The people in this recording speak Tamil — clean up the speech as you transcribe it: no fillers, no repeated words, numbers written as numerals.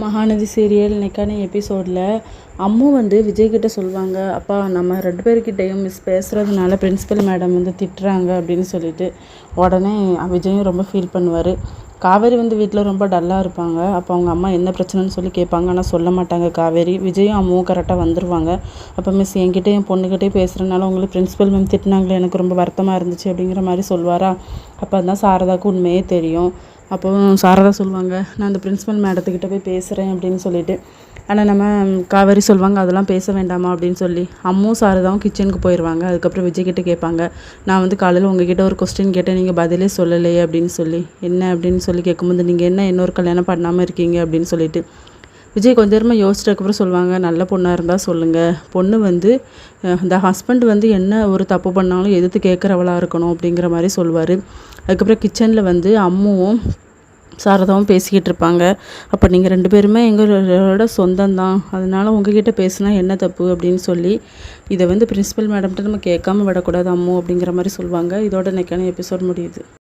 மகாநதி சீரியல் இன்னைக்கான எபிசோடில் அம்மு வந்து விஜய்கிட்ட சொல்லுவாங்க, அப்பா நம்ம 2 பேர்கிட்டையும் மிஸ் பேசுகிறதுனால பிரின்ஸிபல் மேடம் வந்து திட்டுறாங்க அப்படின்னு சொல்லிட்டு உடனே விஜயும் ரொம்ப ஃபீல் பண்ணுவார். காவேரி வந்து வீட்டில் ரொம்ப டல்லாக இருப்பாங்க. அப்போ அவங்க அம்மா என்ன பிரச்சனைன்னு சொல்லி கேட்பாங்க. ஆனால் சொல்ல மாட்டாங்க காவேரி. விஜயும் அம்முவும் கரெக்டாக வந்துடுவாங்க. அப்போ மிஸ் என்கிட்ட என் பொண்ணுக்கிட்டே பேசுகிறனால உங்களுக்கு பிரின்ஸிபல் மேம் திட்டினாங்களே, எனக்கு ரொம்ப வருத்தமாக இருந்துச்சு அப்படிங்கிற மாதிரி சொல்வாரா. அப்போ தான் சாரதாவுக்கு உண்மையே தெரியும். அப்போ சாரதா சொல்லுவாங்க, நான் அந்த பிரின்ஸிபல் மேடத்துக்கிட்ட போய் பேசுகிறேன் அப்படின்னு சொல்லிட்டு. ஆனால் நம்ம காவேரி சொல்லுவாங்க, அதெல்லாம் பேச வேண்டாமா அப்படின்னு சொல்லி. அம்மும் சாரதாவும் கிச்சனுக்கு போயிடுவாங்க. அதுக்கப்புறம் விஜய்கிட்ட கேட்பாங்க, நான் வந்து காலையில் உங்ககிட்ட ஒரு கொஸ்டின் கேட்டேன், நீங்கள் பதிலே சொல்லலையே அப்படின்னு சொல்லி. என்ன அப்படின்னு சொல்லி கேட்கும்போது, நீங்கள் என்ன இன்னொரு கல்யாணம் பண்ணாமல் இருக்கீங்க அப்படின்னு சொல்லிட்டு. விஜய் கொஞ்ச நேரமாக யோசிச்சதுக்கப்புறம் சொல்லுவாங்க, நல்ல பொண்ணாக இருந்தால் சொல்லுங்கள். பொண்ணு வந்து இந்த ஹஸ்பண்ட் வந்து என்ன ஒரு தப்பு பண்ணாலும் எதிர்த்து கேட்குறவளாக இருக்கணும் அப்படிங்கிற மாதிரி சொல்லுவார். அதுக்கப்புறம் கிச்சனில் வந்து அம்முவும் சாரதாவும் பேசிக்கிட்டு இருப்பாங்க. அப்போ நீங்கள் 2 பேருமே எங்களோட சொந்தம்தான், அதனால் உங்ககிட்ட பேசுனா என்ன தப்பு அப்படின்னு சொல்லி, இதை வந்து பிரின்ஸிபல் மேடம்கிட்ட நம்ம கேட்காம விடக்கூடாது அம்மு அப்படிங்கிற மாதிரி சொல்லுவாங்க. இதோட இன்னைக்கான எபிசோட் முடியுது.